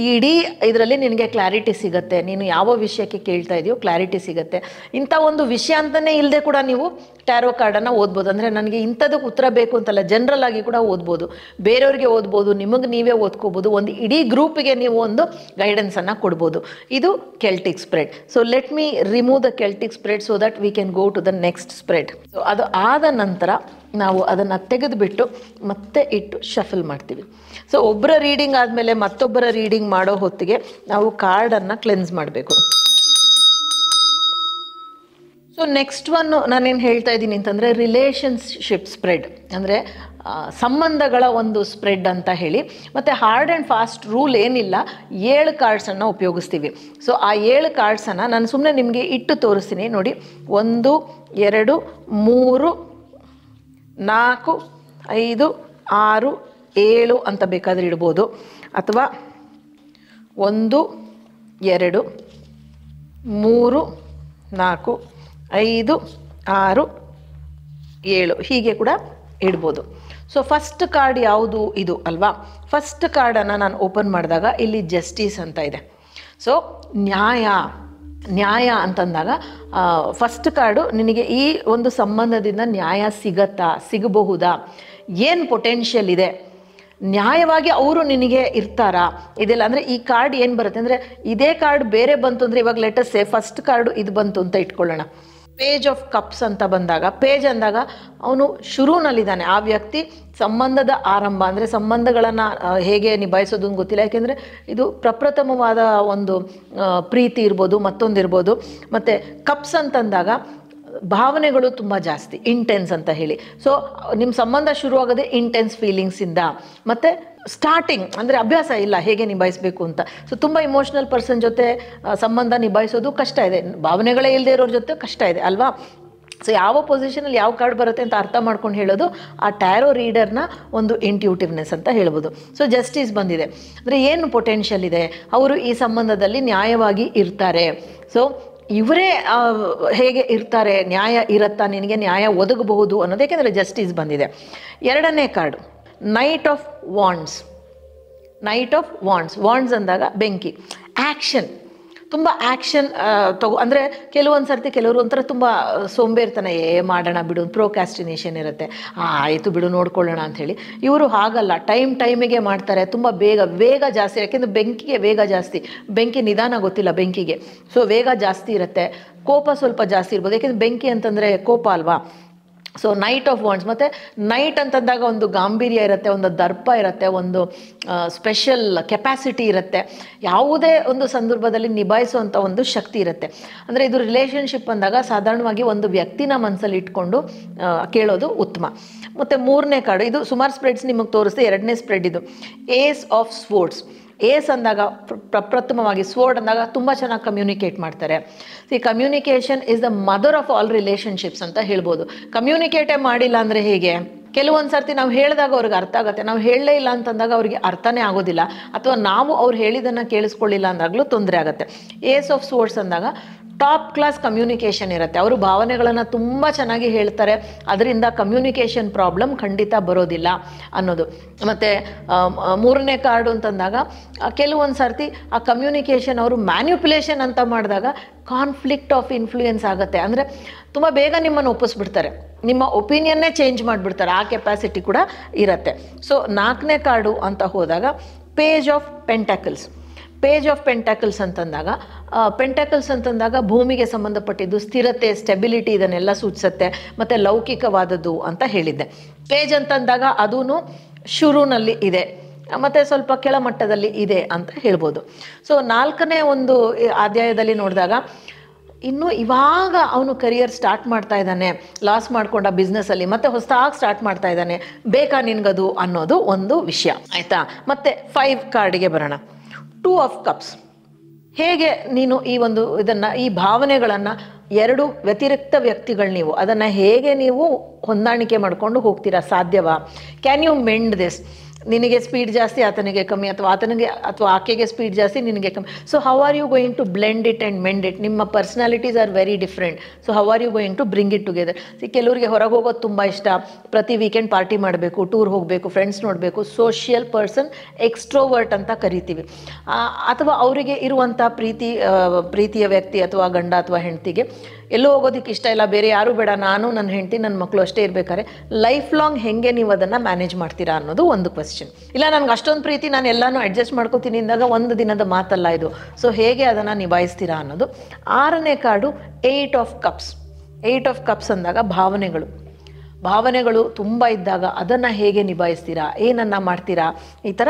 Speaker 1: ಈ ಇಡೀ ಇದರಲ್ಲಿ ನಿನಗೆ ಕ್ಲಾರಿಟಿ ಸಿಗುತ್ತೆ, ನೀನು ಯಾವ ವಿಷಯಕ್ಕೆ ಕೇಳ್ತಾ ಇದೆಯೋ ಕ್ಲಾರಿಟಿ ಸಿಗುತ್ತೆ. ಇಂಥ ಒಂದು ವಿಷಯ ಅಂತಲೇ ಇಲ್ಲದೆ ಕೂಡ ನೀವು ಟ್ಯಾರೋ ಕಾರ್ಡನ್ನು ಓದ್ಬೋದು. ಅಂದರೆ ನನಗೆ ಇಂಥದಕ್ಕೆ ಉತ್ತರ ಬೇಕು ಅಂತಲ್ಲ, ಜನರಲ್ ಆಗಿ ಕೂಡ ಓದ್ಬೋದು, ಬೇರೆಯವ್ರಿಗೆ ಓದ್ಬೋದು, ನಿಮಗೆ ನೀವೇ ಓದ್ಕೋಬೋದು, ಒಂದು ಇಡೀ ಗ್ರೂಪಿಗೆ ನೀವು ಒಂದು ಗೈಡೆನ್ಸನ್ನು ಕೊಡ್ಬೋದು. ಇದು Celtic spread. So let me remove the Celtic spread so that we can go to the next spread. So ಅದು ಆದ ನಂತರ ನಾವು ಅದನ್ನು ತೆಗೆದುಬಿಟ್ಟು ಮತ್ತೆ ಇಟ್ಟು ಶಫಲ್ ಮಾಡ್ತೀವಿ. ಸೊ ಒಬ್ಬರ ರೀಡಿಂಗ್ ಆದಮೇಲೆ ಮತ್ತೊಬ್ಬರ ರೀಡಿಂಗ್ ಮಾಡೋ ಹೊತ್ತಿಗೆ ನಾವು ಕಾರ್ಡನ್ನು ಕ್ಲೆನ್ಸ್ ಮಾಡಬೇಕು. ಸೊ ನೆಕ್ಸ್ಟ್ ಒನ್ ನಾನೇನು ಹೇಳ್ತಾ ಇದ್ದೀನಿ ಅಂತಂದರೆ ರಿಲೇಷನ್ಶಿಪ್ ಸ್ಪ್ರೆಡ್, ಅಂದರೆ ಸಂಬಂಧಗಳ ಒಂದು ಸ್ಪ್ರೆಡ್ ಅಂತ ಹೇಳಿ. ಮತ್ತು ಹಾರ್ಡ್ ಆ್ಯಂಡ್ ಫಾಸ್ಟ್ ರೂಲ್ ಏನಿಲ್ಲ, 7 ಕಾರ್ಡ್ಸನ್ನು ಉಪಯೋಗಿಸ್ತೀವಿ. ಸೊ ಆ 7 ಕಾರ್ಡ್ಸನ್ನು ನಾನು ಸುಮ್ಮನೆ ನಿಮಗೆ ಇಟ್ಟು ತೋರಿಸ್ತೀನಿ ನೋಡಿ. 1 2 3 4 5 6 7 ಅಂತ ಬೇಕಾದರೆ ಇಡ್ಬೋದು, ಅಥವಾ 1 2 3 4 5 6 7 ಹೀಗೆ ಕೂಡ ಇಡ್ಬೋದು. ಸೊ ಫಸ್ಟ್ ಕಾರ್ಡ್ ಯಾವುದು ಇದು ಅಲ್ವಾ? ಫಸ್ಟ್ ಕಾರ್ಡನ್ನು ನಾನು ಓಪನ್ ಮಾಡಿದಾಗ ಇಲ್ಲಿ ಜಸ್ಟಿಸ್ ಅಂತ ಇದೆ. ಸೊ ನ್ಯಾಯ ಅಂತಂದಾಗ ಫಸ್ಟ್ ಕಾರ್ಡು ನಿನಗೆ ಈ ಒಂದು ಸಂಬಂಧದಿಂದ ನ್ಯಾಯ ಸಿಗಬಹುದಾ, ಏನು ಪೊಟೆನ್ಷಿಯಲ್ ಇದೆ, ನ್ಯಾಯವಾಗಿ ಅವರು ನಿನಗೆ ಇರ್ತಾರಾ ಇದೆಲ್ಲ. ಅಂದರೆ ಈ ಕಾರ್ಡ್ ಏನು ಬರುತ್ತೆ ಅಂದರೆ, ಇದೇ ಕಾರ್ಡ್ ಬೇರೆ ಬಂತು ಅಂದರೆ, ಇವಾಗ ಲೆಟಸ್ ಸೇ ಫಸ್ಟ್ ಕಾರ್ಡು ಇದು ಬಂತು ಅಂತ ಇಟ್ಕೊಳ್ಳೋಣ. ಪೇಜ್ ಆಫ್ ಕಪ್ಸ್ ಅಂತ ಬಂದಾಗ, ಪೇಜ್ ಅಂದಾಗ ಅವನು ಶುರುನಲ್ಲಿದ್ದಾನೆ, ಆ ವ್ಯಕ್ತಿ ಸಂಬಂಧದ ಆರಂಭ, ಅಂದರೆ ಸಂಬಂಧಗಳನ್ನು ಹೇಗೆ ನಿಭಾಯಿಸೋದು ಅಂತ ಗೊತ್ತಿಲ್ಲ. ಯಾಕೆಂದರೆ ಇದು ಪ್ರಪ್ರಥಮವಾದ ಒಂದು ಪ್ರೀತಿ ಇರ್ಬೋದು, ಮತ್ತೊಂದಿರ್ಬೋದು. ಮತ್ತು ಕಪ್ಸ್ ಅಂತಂದಾಗ ಭಾವನೆಗಳು ತುಂಬ ಜಾಸ್ತಿ, ಇಂಟೆನ್ಸ್ ಅಂತ ಹೇಳಿ. ಸೊ ನಿಮ್ಮ ಸಂಬಂಧ ಶುರುವಾಗೋದೇ ಇಂಟೆನ್ಸ್ ಫೀಲಿಂಗ್ಸಿಂದ. ಮತ್ತು ಸ್ಟಾರ್ಟಿಂಗ್ ಅಂದರೆ ಅಭ್ಯಾಸ ಇಲ್ಲ ಹೇಗೆ ನಿಭಾಯಿಸಬೇಕು ಅಂತ. ಸೊ ತುಂಬ ಇಮೋಷ್ನಲ್ ಪರ್ಸನ್ ಜೊತೆ ಸಂಬಂಧ ನಿಭಾಯಿಸೋದು ಕಷ್ಟ ಇದೆ, ಭಾವನೆಗಳೇ ಇಲ್ಲದೆ ಇರೋರ ಜೊತೆ ಕಷ್ಟ ಇದೆ ಅಲ್ವಾ? ಸೊ ಯಾವ ಪೊಸಿಷನಲ್ಲಿ ಯಾವ ಕಾರ್ಡ್ ಬರುತ್ತೆ ಅಂತ ಅರ್ಥ ಮಾಡ್ಕೊಂಡು ಹೇಳೋದು ಆ ಟ್ಯಾರೋ ರೀಡರ್ನ ಒಂದು ಇಂಟ್ಯೂಟಿವ್ನೆಸ್ ಅಂತ ಹೇಳ್ಬೋದು. ಸೊ ಜಸ್ಟಿಸ್ ಬಂದಿದೆ ಅಂದರೆ ಏನು ಪೊಟೆನ್ಷಿಯಲ್ ಇದೆ, ಅವರು ಈ ಸಂಬಂಧದಲ್ಲಿ ನ್ಯಾಯವಾಗಿ ಇರ್ತಾರೆ. ಸೊ ಇವರೇ ಹೇಗೆ ಇರ್ತಾರೆ, ನ್ಯಾಯ ಇರುತ್ತಾ, ನಿನಗೆ ನ್ಯಾಯ ಒದಗಬಹುದು ಅನ್ನೋದು, ಏಕೆಂದರೆ ಜಸ್ಟಿಸ್ ಬಂದಿದೆ. ಎರಡನೇ card knight of wands. Wands ಅಂದಾಗ ಬೆಂಕಿ, ಆ್ಯಕ್ಷನ್, ತುಂಬ ಆ್ಯಕ್ಷನ್ ಅಂದರೆ ಕೆಲವೊಂದು ಸರ್ತಿ ಕೆಲವರು ಒಂಥರ ತುಂಬ ಸೋಂಬೇರ್ತನ, ಮಾಡೋಣ ಬಿಡು, ಪ್ರೋಕ್ಯಾಸ್ಟಿನೇಷನ್ ಇರುತ್ತೆ, ಆಯಿತು ಬಿಡು ನೋಡ್ಕೊಳ್ಳೋಣ ಅಂಥೇಳಿ. ಇವರು ಹಾಗಲ್ಲ, ಟೈಮಿಗೆ ಮಾಡ್ತಾರೆ, ತುಂಬ ವೇಗ ಜಾಸ್ತಿ. ಯಾಕೆಂದರೆ ಬೆಂಕಿಗೆ ವೇಗ ಜಾಸ್ತಿ, ಬೆಂಕಿ ನಿಧಾನ ಗೊತ್ತಿಲ್ಲ ಬೆಂಕಿಗೆ. ಸೊ ವೇಗ ಜಾಸ್ತಿ ಇರುತ್ತೆ, ಕೋಪ ಸ್ವಲ್ಪ ಜಾಸ್ತಿ ಇರ್ಬೋದು, ಯಾಕೆಂದರೆ ಬೆಂಕಿ ಅಂತಂದರೆ ಕೋಪ ಅಲ್ವಾ. So knight of wands. ಮತ್ತು ನೈಟ್ ಅಂತಂದಾಗ ಒಂದು ಗಾಂಭೀರ್ಯ ಇರುತ್ತೆ, ಒಂದು ದರ್ಪ ಇರುತ್ತೆ, ಒಂದು ಸ್ಪೆಷಲ್ ಕೆಪಾಸಿಟಿ ಇರುತ್ತೆ, ಯಾವುದೇ ಒಂದು ಸಂದರ್ಭದಲ್ಲಿ ನಿಭಾಯಿಸುವಂಥ ಒಂದು ಶಕ್ತಿ ಇರುತ್ತೆ. ಅಂದರೆ ಇದು ರಿಲೇಷನ್ಶಿಪ್ ಅಂದಾಗ ಸಾಧಾರಣವಾಗಿ ಒಂದು ವ್ಯಕ್ತಿನ ಮನಸ್ಸಲ್ಲಿ ಇಟ್ಕೊಂಡು ಕೇಳೋದು ಉತ್ತಮ. ಮತ್ತು ಮೂರನೇ ಕಾರ್ಡು, ಇದು ಸುಮಾರು ಸ್ಪ್ರೆಡ್ಸ್ ನಿಮಗೆ ತೋರಿಸ್ದೆ, ಎರಡನೇ ಸ್ಪ್ರೆಡ್ ಇದು ಏಸ್ ಆಫ್ ಸ್ವೋರ್ಡ್ಸ್. ಏಸ್ ಅಂದಾಗ ಪ್ರಪ್ರಥಮವಾಗಿ, ಸ್ವೋರ್ಡ್ ಅಂದಾಗ ತುಂಬ ಚೆನ್ನಾಗಿ ಕಮ್ಯುನಿಕೇಟ್ ಮಾಡ್ತಾರೆ. C communication is the mother of all relationships ಅಂತ ಹೇಳ್ಬೋದು. ಕಮ್ಯುನಿಕೇಟೇ ಮಾಡಿಲ್ಲ ಅಂದರೆ ಹೇಗೆ? ಕೆಲವೊಂದು ಸರ್ತಿ ನಾವು ಹೇಳಿದಾಗ ಅವ್ರಿಗೆ ಅರ್ಥ ಆಗುತ್ತೆ, ನಾವು ಹೇಳಲೇ ಇಲ್ಲ ಅಂತಂದಾಗ ಅವ್ರಿಗೆ ಅರ್ಥನೇ ಆಗೋದಿಲ್ಲ, ಅಥವಾ ನಾವು ಅವ್ರು ಹೇಳಿದ್ದನ್ನು ಕೇಳಿಸ್ಕೊಳ್ಳಿಲ್ಲ ಅಂದಾಗಲೂ ತೊಂದರೆ ಆಗುತ್ತೆ. ಏಸ್ ಆಫ್ ಸ್ವೋರ್ಡ್ಸ್ ಅಂದಾಗ ಟಾಪ್ ಕ್ಲಾಸ್ ಕಮ್ಯುನಿಕೇಷನ್ ಇರುತ್ತೆ, ಅವರು ಭಾವನೆಗಳನ್ನು ತುಂಬ ಚೆನ್ನಾಗಿ ಹೇಳ್ತಾರೆ, ಅದರಿಂದ ಕಮ್ಯುನಿಕೇಷನ್ ಪ್ರಾಬ್ಲಮ್ ಖಂಡಿತ ಬರೋದಿಲ್ಲ ಅನ್ನೋದು. ಮತ್ತು ಮೂರನೇ ಕಾರ್ಡು ಅಂತಂದಾಗ ಕೆಲವೊಂದು ಸರ್ತಿ ಆ ಕಮ್ಯುನಿಕೇಷನ್ ಅವರು ಮ್ಯಾನ್ಯುಪ್ಯುಲೇಷನ್ ಅಂತ ಮಾಡಿದಾಗ ಕಾನ್ಫ್ಲಿಕ್ಟ್ ಆಫ್ ಇನ್ಫ್ಲೂಯೆನ್ಸ್ ಆಗುತ್ತೆ. ಅಂದರೆ ತುಂಬ ಬೇಗ ನಿಮ್ಮನ್ನು ಒಪ್ಪಿಸ್ಬಿಡ್ತಾರೆ, ನಿಮ್ಮ ಒಪಿನಿಯನ್ನೇ ಚೇಂಜ್ ಮಾಡಿಬಿಡ್ತಾರೆ, ಆ ಕೆಪಾಸಿಟಿ ಕೂಡ ಇರುತ್ತೆ. ಸೊ ನಾಲ್ಕನೇ ಕಾರ್ಡು ಅಂತ ಹೋದಾಗ ಪೇಜ್ ಆಫ್ ಪೆಂಟಾಕಲ್ಸ್ ಅಂತಂದಾಗ ಭೂಮಿಗೆ ಸಂಬಂಧಪಟ್ಟಿದ್ದು, ಸ್ಥಿರತೆ, ಸ್ಟೆಬಿಲಿಟಿ ಇದನ್ನೆಲ್ಲ ಸೂಚಿಸುತ್ತೆ. ಮತ್ತು ಲೌಕಿಕವಾದದ್ದು ಅಂತ ಹೇಳಿದ್ದೆ. ಪೇಜ್ ಅಂತಂದಾಗ ಅದೂ ಶುರುನಲ್ಲಿ ಇದೆ, ಮತ್ತು ಸ್ವಲ್ಪ ಕೆಳಮಟ್ಟದಲ್ಲಿ ಇದೆ ಅಂತ ಹೇಳ್ಬೋದು. ಸೊ ನಾಲ್ಕನೇ ಒಂದು ಅಧ್ಯಾಯದಲ್ಲಿ ನೋಡಿದಾಗ ಇನ್ನು ಇವಾಗ ಅವನು ಕರಿಯರ್ ಸ್ಟಾರ್ಟ್ ಮಾಡ್ತಾ ಇದ್ದಾನೆ, ಲಾಸ್ ಮಾಡ್ಕೊಂಡ ಬಿಸ್ನೆಸ್ಸಲ್ಲಿ, ಮತ್ತು ಹೊಸದಾಗಿ ಸ್ಟಾರ್ಟ್ ಮಾಡ್ತಾ ಇದ್ದಾನೆ, ಬೇಕಾ ನಿನ್ಗದು ಅನ್ನೋದು ಒಂದು ವಿಷಯ ಆಯಿತಾ. ಮತ್ತು 5 ಕಾರ್ಡಿಗೆ ಬರೋಣ. 2 ಆಫ್ ಕಪ್ಸ್. ಹೇಗೆ ನೀನು ಈ ಭಾವನೆಗಳನ್ನು, 2 ವ್ಯತಿರಿಕ್ತ ವ್ಯಕ್ತಿಗಳು ನೀವು, ಅದನ್ನು ಹೇಗೆ ನೀವು ಹೊಂದಾಣಿಕೆ ಮಾಡ್ಕೊಂಡು ಹೋಗ್ತೀರಾ, ಸಾಧ್ಯವಾ? Can you mend this? ನಿನಗೆ ಸ್ಪೀಡ್ ಜಾಸ್ತಿ, ಆತನಿಗೆ ಕಮ್ಮಿ, ಅಥವಾ ಆಕೆಗೆ ಸ್ಪೀಡ್ ಜಾಸ್ತಿ, ನಿನಗೆ ಕಮ್ಮಿ. So how are you going to blend it and mend it? ನಿಮ್ಮ personalities are very different. So how are you going to bring it together? ಕೆಲವರಿಗೆ ಹೊರಗೆ ಹೋಗೋದು ತುಂಬ ಇಷ್ಟ, ಪ್ರತಿ ವೀಕೆಂಡ್ ಪಾರ್ಟಿ ಮಾಡಬೇಕು, ಟೂರ್ ಹೋಗಬೇಕು, ಫ್ರೆಂಡ್ಸ್ ನೋಡಬೇಕು, ಸೋಷಿಯಲ್ ಪರ್ಸನ್, ಎಕ್ಸ್ಟ್ರೋವರ್ಟ್ ಅಂತ ಕರಿತೀವಿ. ಅಥವಾ ಅವರಿಗೆ ಇರುವಂಥ ಪ್ರೀತಿಯ ವ್ಯಕ್ತಿ ಅಥವಾ ಗಂಡ ಅಥವಾ ಹೆಂಡತಿಗೆ ಎಲ್ಲೂ ಹೋಗೋದಕ್ಕೆ ಇಷ್ಟ ಇಲ್ಲ, ಬೇರೆ ಯಾರೂ ಬೇಡ, ನಾನು, ನನ್ನ ಹೆಂಡತಿ, ನನ್ನ ಮಕ್ಕಳು ಅಷ್ಟೇ ಇರಬೇಕಾದ್ರೆ ಲೈಫ್ ಲಾಂಗ್ ಹೇಗೆ ನೀವು ಅದನ್ನು ಮ್ಯಾನೇಜ್ ಮಾಡ್ತೀರಾ ಅನ್ನೋದು ಒಂದು ಕ್ವೆಶ್ಚನ್. ಇಲ್ಲ ನನಗೆ ಅಷ್ಟೊಂದು ಪ್ರೀತಿ, ನಾನು ಎಲ್ಲನೂ ಅಡ್ಜಸ್ಟ್ ಮಾಡ್ಕೋತೀನಿ ಅಂದಾಗ ಒಂದು ದಿನದ ಮಾತಲ್ಲ ಇದು. ಸೊ ಹೇಗೆ ಅದನ್ನು ನಿಭಾಯಿಸ್ತೀರಾ ಅನ್ನೋದು. 6ನೇ ಕಾರ್ಡು 8 ಆಫ್ ಕಪ್ಸ್ ಅಂದಾಗ ಭಾವನೆಗಳು ತುಂಬ ಇದ್ದಾಗ ಅದನ್ನು ಹೇಗೆ ನಿಭಾಯಿಸ್ತೀರಾ, ಏನನ್ನು ಮಾಡ್ತೀರಾ, ಈ ಥರ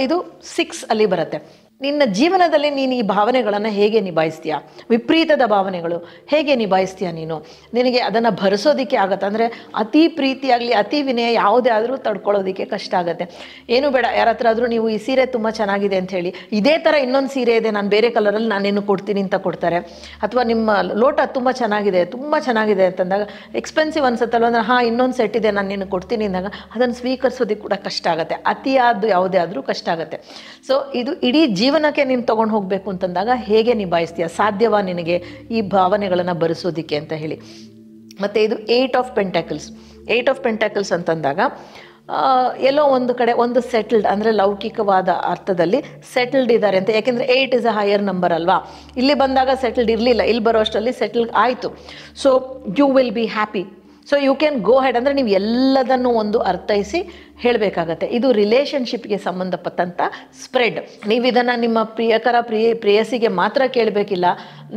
Speaker 1: ಇದು 6 ಅಲ್ಲಿ ಬರುತ್ತೆ. ನಿನ್ನ ಜೀವನದಲ್ಲಿ ನೀನು ಈ ಭಾವನೆಗಳನ್ನು ಹೇಗೆ ನಿಭಾಯಿಸ್ತೀಯಾ, ವಿಪರೀತದ ಭಾವನೆಗಳು ಹೇಗೆ ನಿಭಾಯಿಸ್ತೀಯಾ ನೀನು, ನಿನಗೆ ಅದನ್ನು ಭರಿಸೋದಕ್ಕೆ ಆಗತ್ತೆ. ಅಂದರೆ ಅತಿ ಪ್ರೀತಿಯಾಗಲಿ ಅತಿ ವಿನಯ ಯಾವುದೇ ಆದರೂ ತಡ್ಕೊಳ್ಳೋದಕ್ಕೆ ಕಷ್ಟ ಆಗುತ್ತೆ. ಏನು ಬೇಡ, ಯಾರ ಹತ್ರ ಆದರೂ ನೀವು ಈ ಸೀರೆ ತುಂಬ ಚೆನ್ನಾಗಿದೆ ಅಂತ ಹೇಳಿ, ಇದೇ ಥರ ಇನ್ನೊಂದು ಸೀರೆ ಇದೆ ನಾನು ಬೇರೆ ಕಲರಲ್ಲಿ ನಾನೇನು ಕೊಡ್ತೀನಿ ಅಂತ ಕೊಡ್ತಾರೆ. ಅಥವಾ ನಿಮ್ಮ ಲೋಟ ತುಂಬ ಚೆನ್ನಾಗಿದೆ ಅಂತಂದಾಗ ಎಕ್ಸ್ಪೆನ್ಸಿವ್ ಅನ್ಸುತ್ತಲ್ವ, ಅಂದರೆ ಹಾಂ ಇನ್ನೊಂದು ಸೆಟ್ ಇದೆ ನಾನು ನಿನಗೆ ಕೊಡ್ತೀನಿ ಅಂದಾಗ ಅದನ್ನು ಸ್ವೀಕರಿಸೋದಕ್ಕೆ ಕೂಡ ಕಷ್ಟ ಆಗುತ್ತೆ. ಅತಿಯಾದ್ದು ಯಾವುದೇ ಆದರೂ ಕಷ್ಟ ಆಗುತ್ತೆ. ಸೊ ಇದು ಇಡೀ ಜೀವನಕ್ಕೆ ನೀನು ತೊಗೊಂಡು ಹೋಗಬೇಕು ಅಂತಂದಾಗ ಹೇಗೆ ನಿಭಾಯಿಸ್ತೀಯ, ಸಾಧ್ಯವಾ ನಿನಗೆ ಈ ಭಾವನೆಗಳನ್ನು ಭರಿಸೋದಕ್ಕೆ ಅಂತ ಹೇಳಿ. ಮತ್ತು ಇದು 8 ಆಫ್ ಪೆಂಟಾಕಲ್ಸ್ ಅಂತಂದಾಗ ಎಲ್ಲೋ ಒಂದು ಕಡೆ ಒಂದು ಸೆಟಲ್ಡ್, ಅಂದರೆ ಲೌಕಿಕವಾದ ಅರ್ಥದಲ್ಲಿ ಸೆಟಲ್ಡ್ ಇದ್ದಾರೆ ಅಂತ. ಯಾಕೆಂದರೆ 8 ಇಸ್ ಅ ಹೈಯರ್ ನಂಬರ್ ಅಲ್ವಾ. ಇಲ್ಲಿ ಬಂದಾಗ ಸೆಟಲ್ಡ್ ಇರಲಿಲ್ಲ, ಇಲ್ಲಿ ಬರೋ ಅಷ್ಟರಲ್ಲಿ ಸೆಟಲ್ಡ್ ಆಯಿತು. So you will be happy. So you can go ahead. ಅಂದರೆ ನೀವು ಎಲ್ಲದನ್ನು ಒಂದು ಅರ್ಥೈಸಿ ಹೇಳಬೇಕಾಗತ್ತೆ. ಇದು ರಿಲೇಷನ್ಶಿಪ್ಗೆ ಸಂಬಂಧಪಟ್ಟಂಥ ಸ್ಪ್ರೆಡ್. ನೀವು ಇದನ್ನು ನಿಮ್ಮ ಪ್ರೇಯಸಿಗೆ ಮಾತ್ರ ಕೇಳಬೇಕಿಲ್ಲ,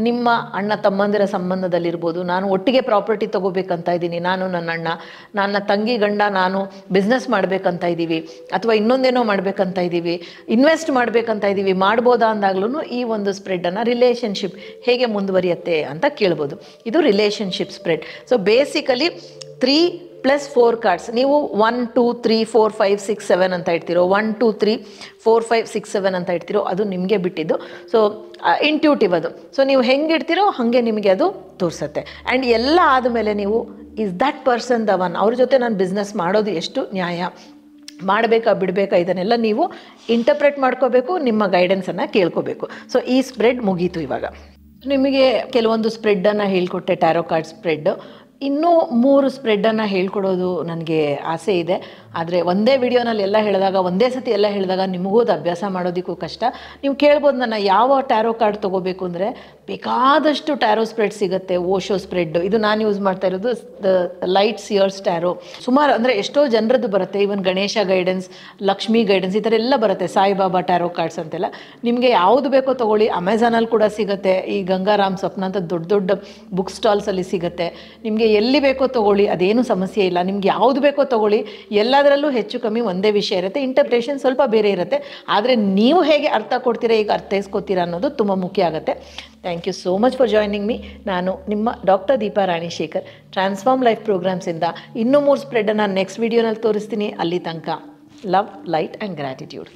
Speaker 1: ನಿಮ್ಮ ಅಣ್ಣ ತಮ್ಮಂದಿರ ಸಂಬಂಧದಲ್ಲಿರ್ಬೋದು. ನಾನು ಒಟ್ಟಿಗೆ ಪ್ರಾಪರ್ಟಿ ತೊಗೋಬೇಕಂತ ಇದ್ದೀನಿ, ನಾನು ನನ್ನ ಅಣ್ಣ, ನನ್ನ ತಂಗಿ ಗಂಡ ನಾನು ಬಿಸ್ನೆಸ್ ಮಾಡಬೇಕಂತ ಇದ್ದೀವಿ, ಅಥವಾ ಇನ್ನೊಂದೇನೋ ಮಾಡಬೇಕಂತ ಇದ್ದೀವಿ, ಇನ್ವೆಸ್ಟ್ ಮಾಡಬೇಕಂತ ಇದ್ದೀವಿ, ಮಾಡ್ಬೋದಾ ಅಂದಾಗ್ಲೂ ಈ ಒಂದು ಸ್ಪ್ರೆಡನ್ನು ರಿಲೇಷನ್ಶಿಪ್ ಹೇಗೆ ಮುಂದುವರಿಯುತ್ತೆ ಅಂತ ಕೇಳ್ಬೋದು. ಇದು relationship spread. So basically 3+4 cards. ನೀವು 1 2 3 4 5 6 7 ಅಂತ ಇಡ್ತೀರೋ, 1 2 3 4 5 6 7 ಅಂತ ಇಡ್ತೀರೋ, ಅದು ನಿಮಗೆ ಬಿಟ್ಟಿದ್ದು. ಸೊ ಇಂಟ್ಯೂಟಿವ್ ಅದು. ಸೊ ನೀವು ಹೆಂಗೆ ಇಡ್ತೀರೋ ಹಾಗೆ ನಿಮಗೆ ಅದು ತೋರಿಸುತ್ತೆ. ಆ್ಯಂಡ್ ಎಲ್ಲ ಆದಮೇಲೆ ನೀವು is that person the one, ಅವ್ರ ಜೊತೆ ನಾನು ಬಿಸ್ನೆಸ್ ಮಾಡೋದು ಎಷ್ಟು ನ್ಯಾಯ, ಮಾಡಬೇಕಾ ಬಿಡಬೇಕಾ, ಇದನ್ನೆಲ್ಲ ನೀವು ಇಂಟರ್ಪ್ರೆಟ್ ಮಾಡ್ಕೋಬೇಕು, ನಿಮ್ಮ ಗೈಡೆನ್ಸನ್ನು ಕೇಳ್ಕೋಬೇಕು. ಸೊ ಈ ಸ್ಪ್ರೆಡ್ ಮುಗೀತು. ಇವಾಗ ನಿಮಗೆ ಕೆಲವೊಂದು ಸ್ಪ್ರೆಡ್ಡನ್ನು ಹೇಳ್ಕೊಟ್ಟೆ, ಟ್ಯಾರೋ ಕಾರ್ಡ್ ಸ್ಪ್ರೆಡ್. ಇನ್ನೂ 3 ಸ್ಪ್ರೆಡ್ಡನ್ನು ಹೇಳ್ಕೊಡೋದು ನನಗೆ ಆಸೆ ಇದೆ. ಆದರೆ ಒಂದೇ ವಿಡಿಯೋನಲ್ಲಿ ಎಲ್ಲ ಹೇಳಿದಾಗ, ಒಂದೇ ಸತಿ ಎಲ್ಲ ಹೇಳಿದಾಗ ನಿಮಗೂ ಅದು ಅಭ್ಯಾಸ ಮಾಡೋದಕ್ಕೂ ಕಷ್ಟ. ನೀವು ಕೇಳ್ಬೋದು ನನ್ನ ಯಾವ ಟ್ಯಾರೋ ಕಾರ್ಡ್ ತೊಗೋಬೇಕು ಅಂದರೆ, ಬೇಕಾದಷ್ಟು ಟ್ಯಾರೋ ಸ್ಪ್ರೆಡ್ ಸಿಗುತ್ತೆ. ಓಶೋ ಸ್ಪ್ರೆಡ್, ಇದು ನಾನು ಯೂಸ್ ಮಾಡ್ತಾ ಇರೋದು ದ ಲೈಟ್ ಸಿಯರ್ಸ್ ಟ್ಯಾರೋ. ಸುಮಾರು ಅಂದರೆ ಎಷ್ಟೋ ಜನರದ್ದು ಬರುತ್ತೆ. Even Ganesha guidance, Lakshmi guidance, ಈ ಥರ ಎಲ್ಲ ಬರುತ್ತೆ. ಸಾಯಿಬಾಬಾ ಟ್ಯಾರೋ ಕಾರ್ಡ್ಸ್ ಅಂತೆಲ್ಲ. ನಿಮಗೆ ಯಾವುದು ಬೇಕೋ ತೊಗೊಳ್ಳಿ. ಅಮೆಝಾನಲ್ಲಿ ಕೂಡ ಸಿಗುತ್ತೆ. ಈ ಗಂಗಾರಾಮ್ ಸ್ವಪ್ನ ಅಂತ ದೊಡ್ಡ ದೊಡ್ಡ ಬುಕ್ ಸ್ಟಾಲ್ಸಲ್ಲಿ ಸಿಗುತ್ತೆ. ನಿಮಗೆ ಎಲ್ಲಿ ಬೇಕೋ ತೊಗೊಳ್ಳಿ, ಅದೇನು ಸಮಸ್ಯೆ ಇಲ್ಲ. ನಿಮ್ಗೆ ಯಾವುದು ಬೇಕೋ ತೊಗೊಳ್ಳಿ. ಎಲ್ಲದರಲ್ಲೂ ಹೆಚ್ಚು ಕಮ್ಮಿ ಒಂದೇ ವಿಷಯ ಇರುತ್ತೆ, ಇಂಟರ್ಪ್ರಿಟೇಷನ್ ಸ್ವಲ್ಪ ಬೇರೆ ಇರುತ್ತೆ. ಆದರೆ ನೀವು ಹೇಗೆ ಅರ್ಥ ಕೊಡ್ತೀರಾ, ಈಗ ಅರ್ಥೈಸ್ಕೊತೀರಾ ಅನ್ನೋದು ತುಂಬ ಮುಖ್ಯ ಆಗುತ್ತೆ. Thank you so much for joining me. ನಾನು ನಿಮ್ಮ ಡಾಕ್ಟರ್ ದೀಪಾ ರಾಣಿಶೇಖರ್, ಟ್ರಾನ್ಸ್ಫಾರ್ಮ್ ಲೈಫ್ ಪ್ರೋಗ್ರಾಮ್ಸಿಂದ. ಇನ್ನೂ 3 ಸ್ಪ್ರೆಡನ್ನು ನೆಕ್ಸ್ಟ್ ವಿಡಿಯೋನಲ್ಲಿ ತೋರಿಸ್ತೀನಿ. ಅಲ್ಲಿ ತನಕ ಲವ್, ಲೈಟ್ ಆ್ಯಂಡ್ ಗ್ರ್ಯಾಟಿಟ್ಯೂಡ್.